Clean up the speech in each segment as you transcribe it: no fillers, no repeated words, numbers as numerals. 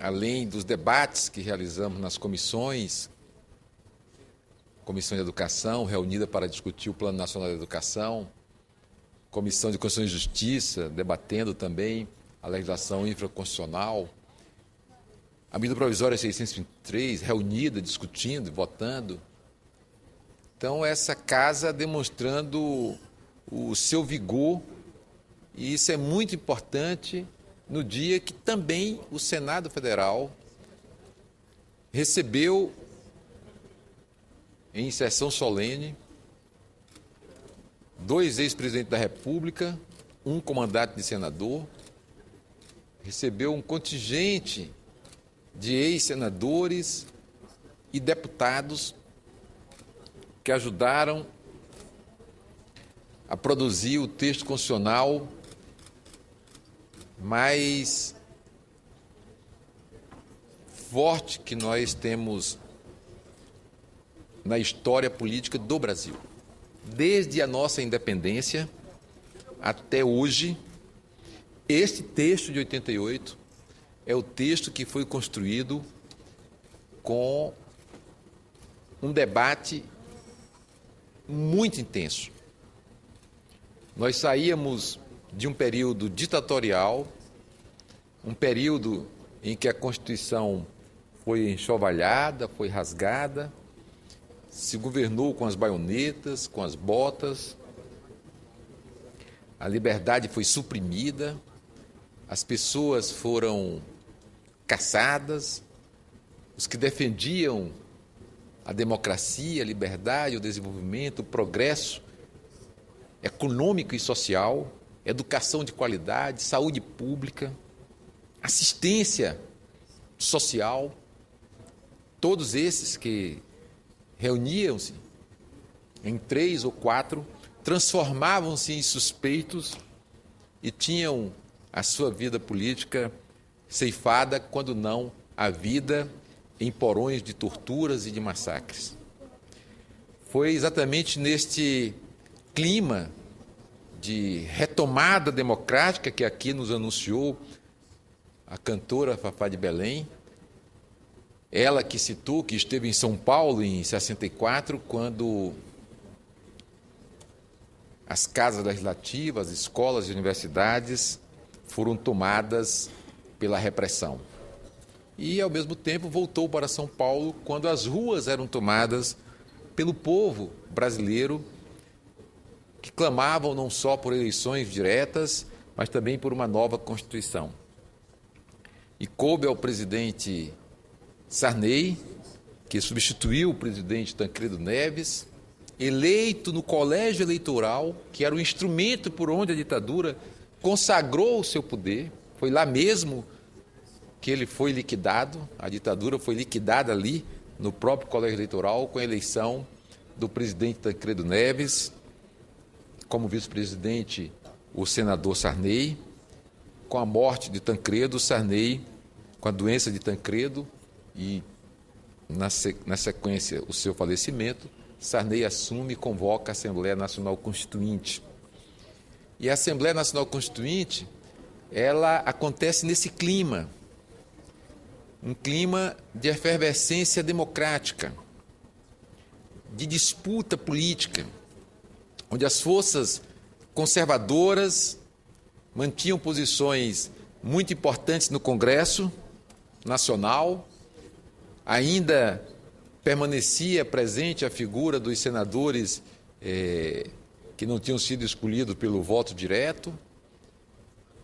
além dos debates que realizamos nas comissões, Comissão de Educação, reunida para discutir o Plano Nacional de Educação, Comissão de Constituição e Justiça, debatendo também a legislação infraconstitucional, a medida provisória 623, reunida, discutindo, votando. Então, essa casa demonstrando o seu vigor, e isso é muito importante no dia que também o Senado Federal recebeu, em sessão solene, 2 ex-presidentes da República, um comandante de senador, recebeu um contingente de ex-senadores e deputados que ajudaram a produzir o texto constitucional mais forte que nós temos na história política do Brasil. Desde a nossa independência até hoje, este texto de 88 é o texto que foi construído com um debate muito intenso. Nós saíamos de um período ditatorial, um período em que a Constituição foi enxovalhada, foi rasgada, se governou com as baionetas, com as botas, a liberdade foi suprimida, as pessoas foram caçadas, os que defendiam a democracia, a liberdade, o desenvolvimento, o progresso econômico e social, educação de qualidade, saúde pública, assistência social, todos esses que reuniam-se em 3 ou 4, transformavam-se em suspeitos e tinham a sua vida política ceifada, quando não a vida em porões de torturas e de massacres. Foi exatamente neste clima de retomada democrática que aqui nos anunciou a cantora Fafá de Belém, ela que citou que esteve em São Paulo em 64, quando as casas legislativas, as escolas e universidades foram tomadas pela repressão. E, ao mesmo tempo, voltou para São Paulo quando as ruas eram tomadas pelo povo brasileiro, que clamavam não só por eleições diretas, mas também por uma nova Constituição. E coube ao presidente Sarney, que substituiu o presidente Tancredo Neves, eleito no colégio eleitoral, que era o instrumento por onde a ditadura consagrou o seu poder. Foi lá mesmo que ele foi liquidado, a ditadura foi liquidada ali, no próprio colégio eleitoral, com a eleição do presidente Tancredo Neves, como vice-presidente o senador Sarney, com a morte de Tancredo, Sarney, com a doença de Tancredo, e, na sequência, o seu falecimento, Sarney assume e convoca a Assembleia Nacional Constituinte. E a Assembleia Nacional Constituinte, ela acontece nesse clima, um clima de efervescência democrática, de disputa política, onde as forças conservadoras mantinham posições muito importantes no Congresso Nacional. Ainda permanecia presente a figura dos senadores que não tinham sido escolhidos pelo voto direto.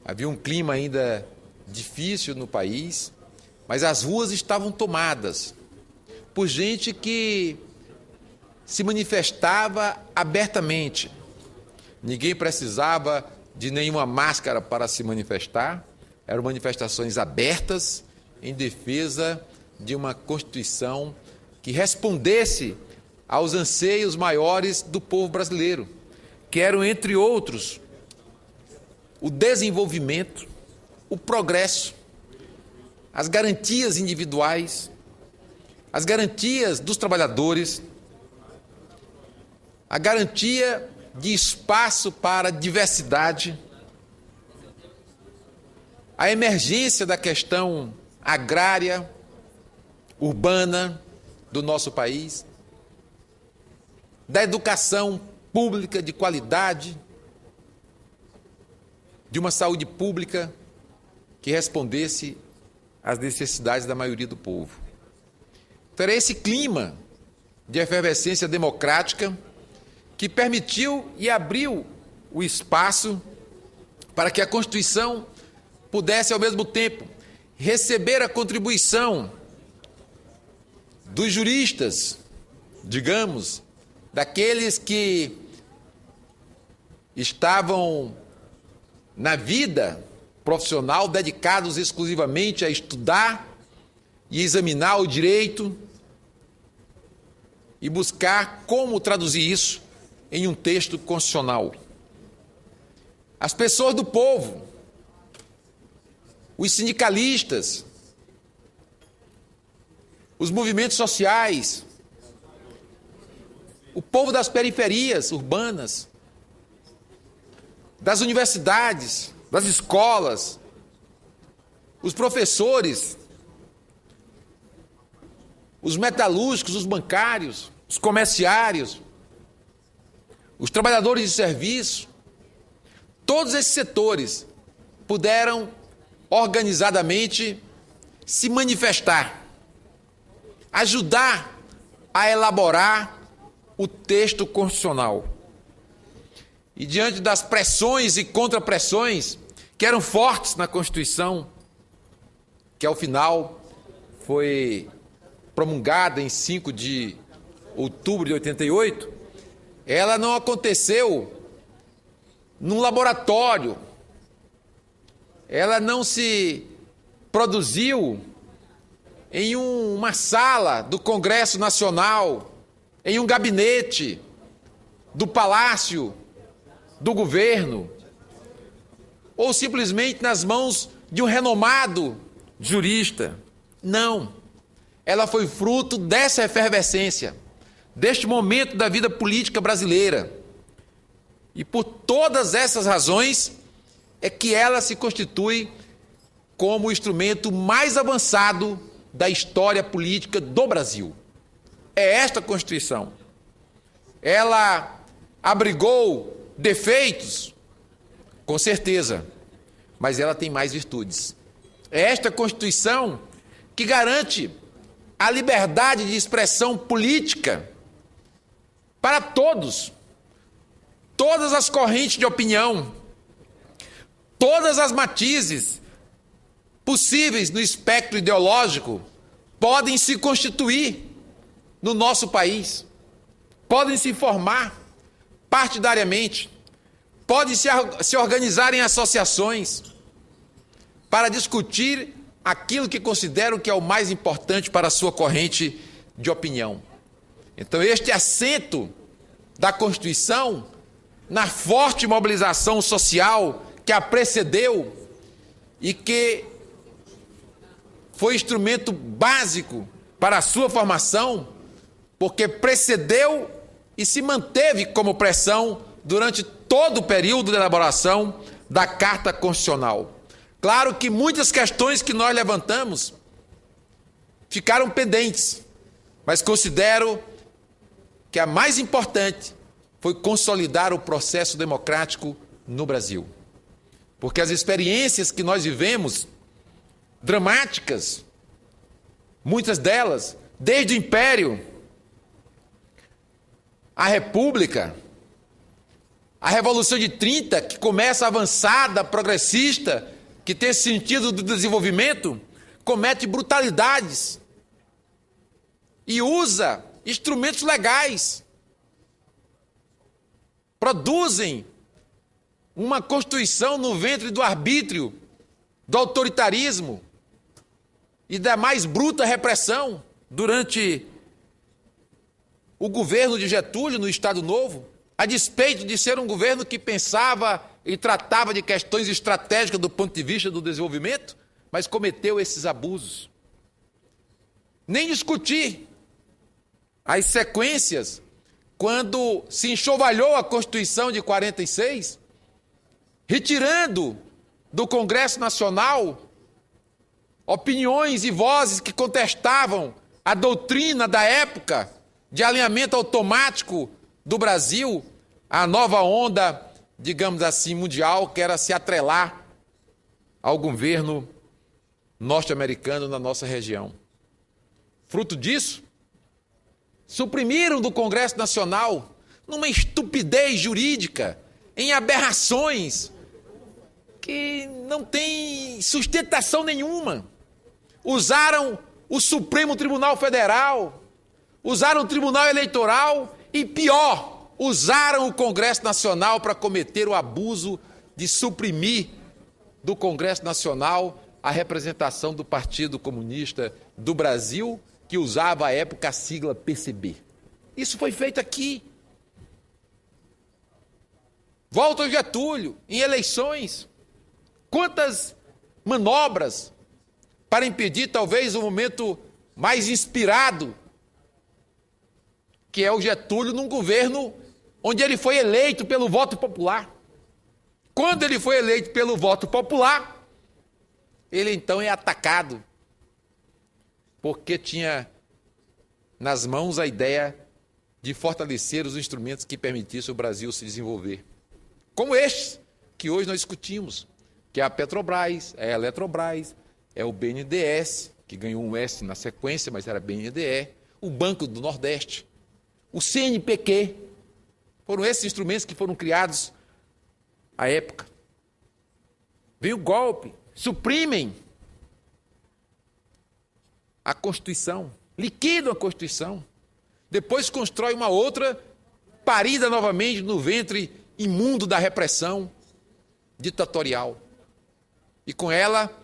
Havia um clima ainda difícil no país, mas as ruas estavam tomadas por gente que se manifestava abertamente. Ninguém precisava de nenhuma máscara para se manifestar. Eram manifestações abertas em defesa de uma Constituição que respondesse aos anseios maiores do povo brasileiro, que eram, entre outros, o desenvolvimento, o progresso, as garantias individuais, as garantias dos trabalhadores, a garantia de espaço para diversidade, a emergência da questão agrária, urbana do nosso país, da educação pública de qualidade, de uma saúde pública que respondesse às necessidades da maioria do povo. Então, era esse clima de efervescência democrática que permitiu e abriu o espaço para que a Constituição pudesse, ao mesmo tempo, receber a contribuição dos juristas, digamos, daqueles que estavam na vida profissional dedicados exclusivamente a estudar e examinar o direito e buscar como traduzir isso em um texto constitucional. As pessoas do povo, os sindicalistas, os movimentos sociais, o povo das periferias urbanas, das universidades, das escolas, os professores, os metalúrgicos, os bancários, os comerciários, os trabalhadores de serviço, todos esses setores puderam organizadamente se manifestar, ajudar a elaborar o texto constitucional. E diante das pressões e contrapressões que eram fortes na Constituição, que ao final foi promulgada em 5 de outubro de 88, ela não aconteceu num laboratório, ela não se produziu em uma sala do Congresso Nacional, em um gabinete do Palácio do Governo, ou simplesmente nas mãos de um renomado jurista. Não. Ela foi fruto dessa efervescência, deste momento da vida política brasileira. E por todas essas razões é que ela se constitui como o instrumento mais avançado da história política do Brasil. É esta Constituição. Ela abrigou defeitos, com certeza, mas ela tem mais virtudes. É esta Constituição que garante a liberdade de expressão política para todos, todas as correntes de opinião, todas as matizes possíveis no espectro ideológico podem se constituir no nosso país, podem se formar partidariamente, podem se organizar em associações para discutir aquilo que consideram que é o mais importante para a sua corrente de opinião. Então, este assento da Constituição, na forte mobilização social que a precedeu e que foi instrumento básico para a sua formação, porque precedeu e se manteve como pressão durante todo o período de elaboração da Carta Constitucional. Claro que muitas questões que nós levantamos ficaram pendentes, mas considero que a mais importante foi consolidar o processo democrático no Brasil. Porque as experiências que nós vivemos, dramáticas, muitas delas, desde o Império, a República, a Revolução de 30, que começa avançada, progressista, que tem esse sentido do desenvolvimento, comete brutalidades e usa instrumentos legais, produzem uma constituição no ventre do arbítrio, do autoritarismo e da mais bruta repressão durante o governo de Getúlio no Estado Novo, a despeito de ser um governo que pensava e tratava de questões estratégicas do ponto de vista do desenvolvimento, mas cometeu esses abusos. Nem discutir as sequências quando se enxovalhou a Constituição de 46, retirando do Congresso Nacional opiniões e vozes que contestavam a doutrina da época de alinhamento automático do Brasil à nova onda, digamos assim, mundial, que era se atrelar ao governo norte-americano na nossa região. Fruto disso, suprimiram do Congresso Nacional, numa estupidez jurídica, em aberrações que não tem sustentação nenhuma. Usaram o Supremo Tribunal Federal, usaram o Tribunal Eleitoral e, pior, usaram o Congresso Nacional para cometer o abuso de suprimir do Congresso Nacional a representação do Partido Comunista do Brasil, que usava à época a sigla PCB. Isso foi feito aqui. Volta ao Getúlio, em eleições. Quantas manobras para impedir talvez o momento mais inspirado, que é o Getúlio num governo onde ele foi eleito pelo voto popular. Quando ele foi eleito pelo voto popular, ele então é atacado, porque tinha nas mãos a ideia de fortalecer os instrumentos que permitissem o Brasil se desenvolver. Como estes que hoje nós discutimos, que é a Petrobras, é a Eletrobras, é o BNDES, que ganhou um S na sequência, mas era BNDE, o Banco do Nordeste, o CNPq. Foram esses instrumentos que foram criados à época. Vem o golpe, suprimem a Constituição, liquidam a Constituição, depois constrói uma outra, parida novamente no ventre imundo da repressão ditatorial. E com ela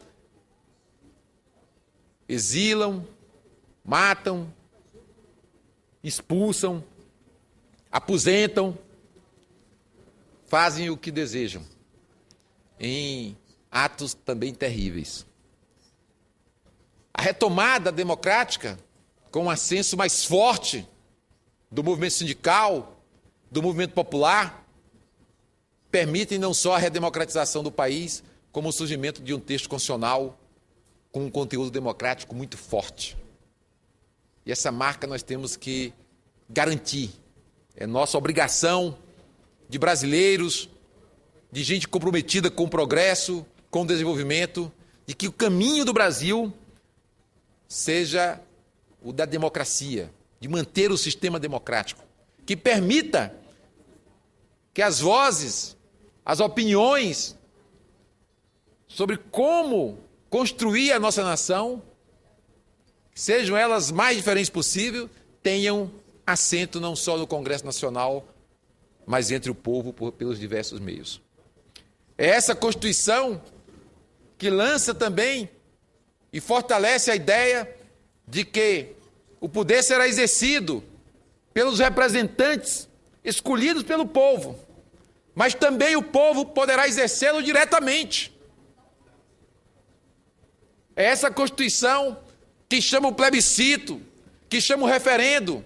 exilam, matam, expulsam, aposentam, fazem o que desejam, em atos também terríveis. A retomada democrática, com um ascenso mais forte do movimento sindical, do movimento popular, permitem não só a redemocratização do país, como o surgimento de um texto constitucional com um conteúdo democrático muito forte. E essa marca nós temos que garantir. É nossa obrigação de brasileiros, de gente comprometida com o progresso, com o desenvolvimento, de que o caminho do Brasil seja o da democracia, de manter o sistema democrático, que permita que as vozes, as opiniões sobre como construir a nossa nação, sejam elas mais diferentes possível, tenham assento não só no Congresso Nacional, mas entre o povo pelos diversos meios. É essa Constituição que lança também e fortalece a ideia de que o poder será exercido pelos representantes escolhidos pelo povo, mas também o povo poderá exercê-lo diretamente. É essa Constituição que chama o plebiscito, que chama o referendo,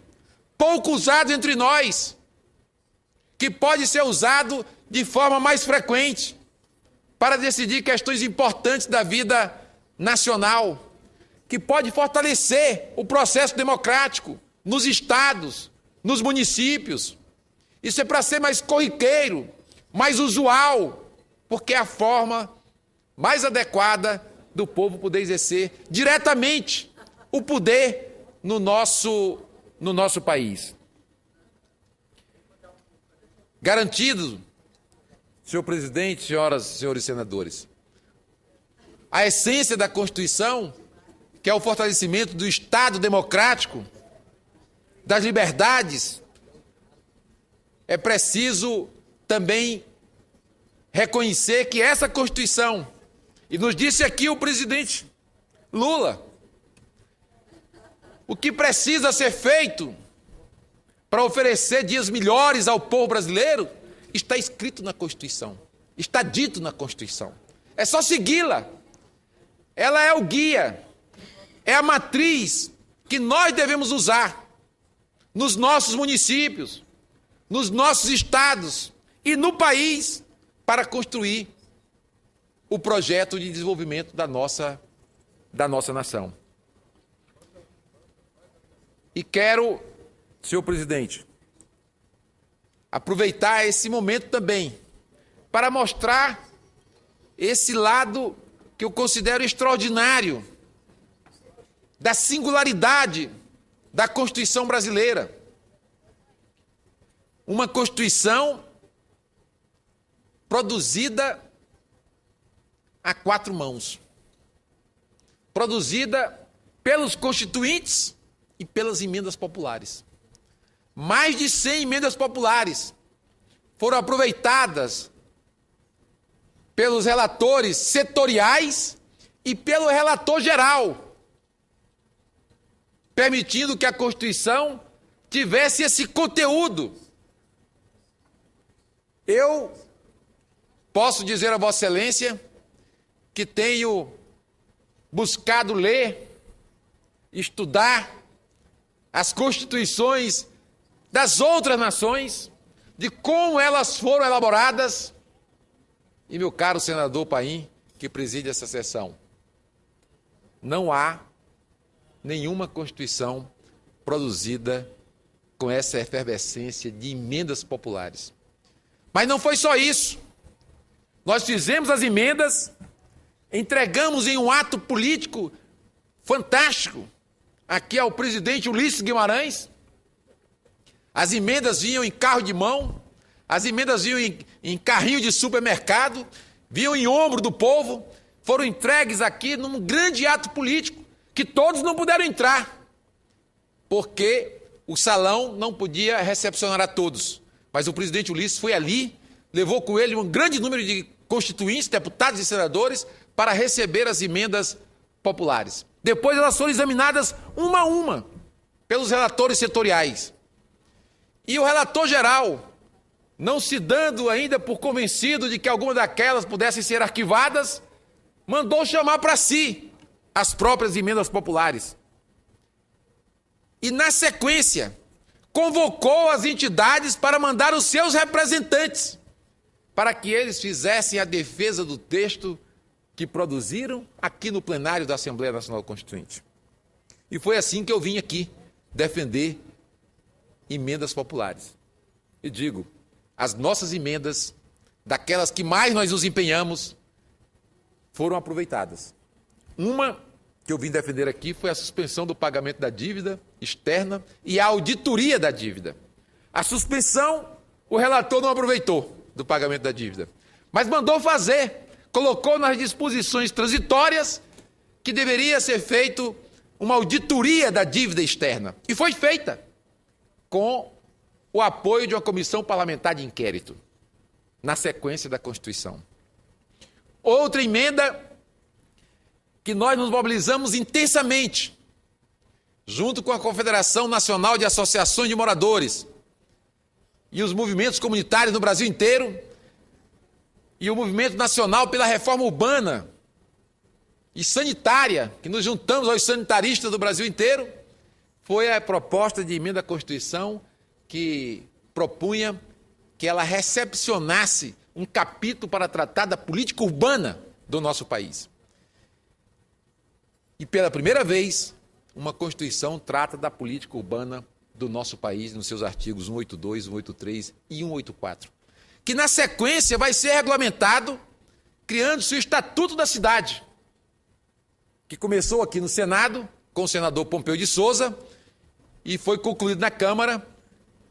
pouco usado entre nós, que pode ser usado de forma mais frequente para decidir questões importantes da vida nacional, que pode fortalecer o processo democrático nos estados, nos municípios. Isso é para ser mais corriqueiro, mais usual, porque é a forma mais adequada do povo poder exercer diretamente o poder no nosso país. Garantido, senhor presidente, senhoras e senhores senadores, a essência da Constituição, que é o fortalecimento do Estado democrático, das liberdades, é preciso também reconhecer que essa Constituição, e nos disse aqui o presidente Lula, o que precisa ser feito para oferecer dias melhores ao povo brasileiro, está escrito na Constituição, está dito na Constituição. É só segui-la. Ela é o guia, é a matriz que nós devemos usar nos nossos municípios, nos nossos estados e no país para construir o projeto de desenvolvimento da nossa da nossa nação. E quero, senhor presidente, aproveitar esse momento também para mostrar esse lado que eu considero extraordinário da singularidade da Constituição brasileira. Uma Constituição produzida a quatro mãos. Produzida pelos constituintes e pelas emendas populares. Mais de 100 emendas populares foram aproveitadas pelos relatores setoriais e pelo relator geral, permitindo que a Constituição tivesse esse conteúdo. Eu posso dizer a Vossa Excelência que tenho buscado ler, estudar as constituições das outras nações, de como elas foram elaboradas, e meu caro senador Paim, que preside essa sessão, não há nenhuma Constituição produzida com essa efervescência de emendas populares. Mas não foi só isso. Nós fizemos as emendas, entregamos em um ato político fantástico aqui ao presidente Ulisses Guimarães. As emendas vinham em carro de mão, as emendas vinham em carrinho de supermercado, vinham em ombro do povo, foram entregues aqui num grande ato político, que todos não puderam entrar, porque o salão não podia recepcionar a todos. Mas o presidente Ulisses foi ali, levou com ele um grande número de constituintes, deputados e senadores, para receber as emendas populares. Depois elas foram examinadas uma a uma pelos relatores setoriais. E o relator geral, não se dando ainda por convencido de que alguma daquelas pudessem ser arquivadas, mandou chamar para si as próprias emendas populares. E, na sequência, convocou as entidades para mandar os seus representantes, para que eles fizessem a defesa do texto que produziram aqui no plenário da Assembleia Nacional Constituinte. E foi assim que eu vim aqui defender emendas populares. E digo, as nossas emendas, daquelas que mais nós nos empenhamos, foram aproveitadas. Uma que eu vim defender aqui foi a suspensão do pagamento da dívida externa e a auditoria da dívida. A suspensão, o relator não aproveitou do pagamento da dívida, mas mandou fazer, colocou nas disposições transitórias que deveria ser feito uma auditoria da dívida externa. E foi feita com o apoio de uma comissão parlamentar de inquérito, na sequência da Constituição. Outra emenda que nós nos mobilizamos intensamente, junto com a Confederação Nacional de Associações de Moradores e os movimentos comunitários no Brasil inteiro, e o Movimento Nacional pela Reforma Urbana e Sanitária, que nos juntamos aos sanitaristas do Brasil inteiro, foi a proposta de emenda à Constituição que propunha que ela recepcionasse um capítulo para tratar da política urbana do nosso país. E pela primeira vez, uma Constituição trata da política urbana do nosso país nos seus artigos 182, 183 e 184, que na sequência vai ser regulamentado criando-se o Estatuto da Cidade, que começou aqui no Senado com o senador Pompeu de Souza e foi concluído na Câmara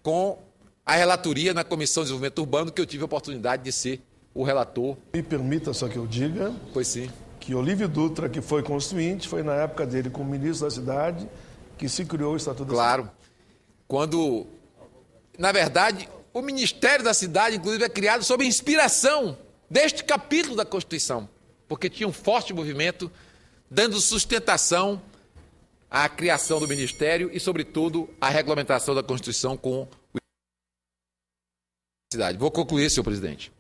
com a relatoria na Comissão de Desenvolvimento Urbano, que eu tive a oportunidade de ser o relator. Me permita só que eu diga Pois sim. que Olívio Dutra, que foi constituinte, foi na época dele como ministro da cidade que se criou o Estatuto da Cidade. Claro. Quando, na verdade, o Ministério da Cidade, inclusive, é criado sob a inspiração deste capítulo da Constituição, porque tinha um forte movimento dando sustentação à criação do Ministério e, sobretudo, à regulamentação da Constituição com o cidade. Vou concluir, senhor presidente.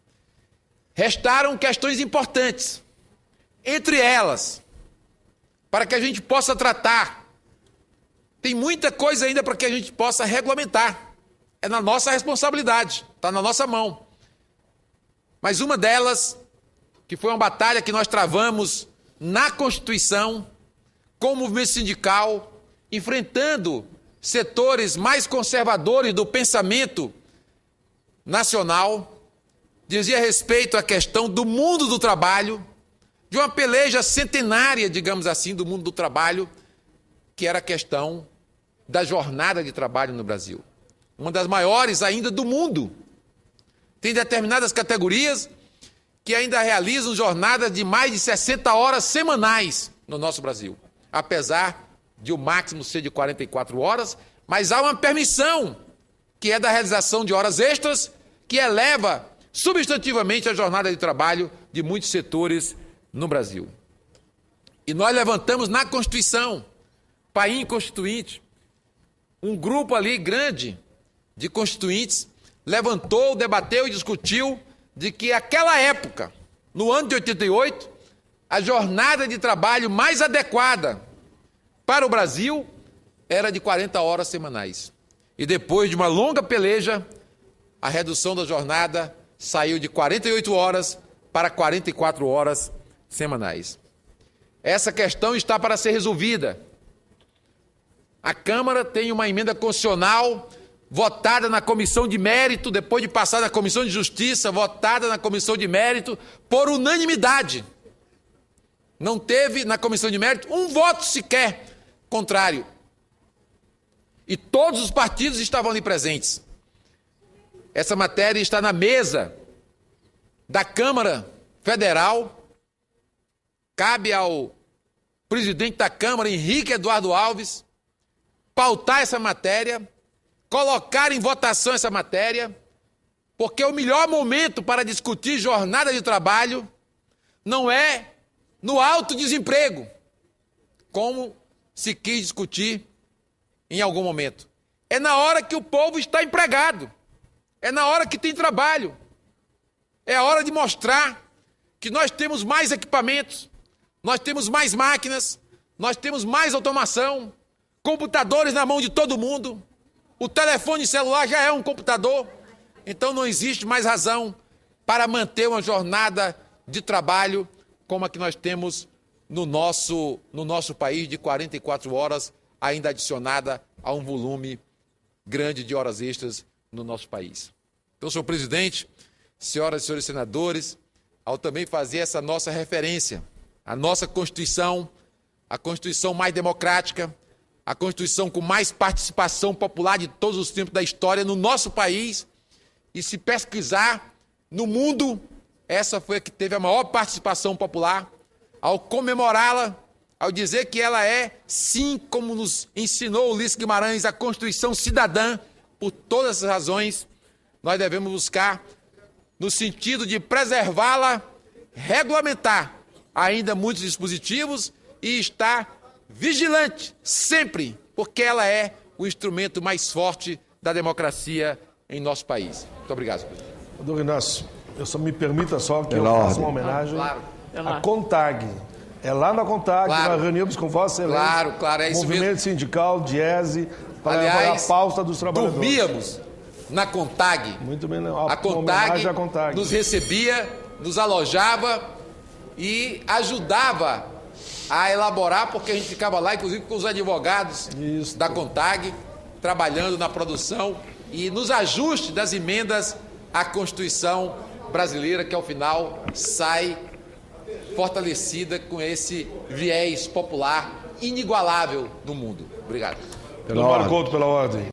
Restaram questões importantes, entre elas, para que a gente possa tratar. Tem muita coisa ainda para que a gente possa regulamentar. É na nossa responsabilidade, está na nossa mão. Mas uma delas, que foi uma batalha que nós travamos na Constituição, com o movimento sindical, enfrentando setores mais conservadores do pensamento nacional, dizia respeito à questão do mundo do trabalho, de uma peleja centenária, digamos assim, do mundo do trabalho, que era a questão da jornada de trabalho no Brasil. Uma das maiores ainda do mundo. Tem determinadas categorias que ainda realizam jornadas de mais de 60 horas semanais no nosso Brasil. Apesar de o máximo ser de 44 horas, mas há uma permissão, que é da realização de horas extras, que eleva substantivamente a jornada de trabalho de muitos setores no Brasil. E nós levantamos na Constituição, painho constituinte, um grupo ali grande de constituintes levantou, debateu e discutiu de que aquela época, no ano de 88, a jornada de trabalho mais adequada para o Brasil era de 40 horas semanais. E depois de uma longa peleja, a redução da jornada saiu de 48 horas para 44 horas semanais. Essa questão está para ser resolvida. A Câmara tem uma emenda constitucional votada na Comissão de Mérito, depois de passar na Comissão de Justiça, votada na Comissão de Mérito, por unanimidade. Não teve na Comissão de Mérito um voto sequer contrário. E todos os partidos estavam ali presentes. Essa matéria está na mesa da Câmara Federal. Cabe ao presidente da Câmara, Henrique Eduardo Alves, pautar essa matéria, colocar em votação essa matéria, porque o melhor momento para discutir jornada de trabalho não é no alto desemprego, como se quis discutir em algum momento. É na hora que o povo está empregado, é na hora que tem trabalho, é a hora de mostrar que nós temos mais equipamentos, nós temos mais máquinas, nós temos mais automação, computadores na mão de todo mundo, o telefone celular já é um computador, então não existe mais razão para manter uma jornada de trabalho como a que nós temos no nosso país de 44 horas, ainda adicionada a um volume grande de horas extras no nosso país. Então, senhor presidente, senhoras e senhores senadores, ao também fazer essa nossa referência, a nossa Constituição, a Constituição mais democrática, a Constituição com mais participação popular de todos os tempos da história no nosso país, e se pesquisar no mundo, essa foi a que teve a maior participação popular. Ao comemorá-la, ao dizer que ela é, sim, como nos ensinou Ulisses Guimarães, a Constituição cidadã, por todas essas razões, nós devemos buscar no sentido de preservá-la, regulamentar ainda muitos dispositivos e estar vigilante sempre, porque ela é o instrumento mais forte da democracia em nosso país. Muito obrigado, senhor presidente. Doutor Inácio, eu só me permita só que eu faça uma homenagem à CONTAG. É lá na CONTAG, claro. Nós reunimos com Vossa Excelência, claro, é isso movimento mesmo. sindical, DIESE, para levar a pauta dos trabalhadores. Dormíamos na CONTAG. Muito bem, a CONTAG nos recebia, nos alojava e ajudava a elaborar, porque a gente ficava lá, inclusive com os advogados da CONTAG, trabalhando na produção e nos ajustes das emendas à Constituição brasileira, que ao final sai fortalecida com esse viés popular inigualável no mundo. Obrigado. Pela ordem.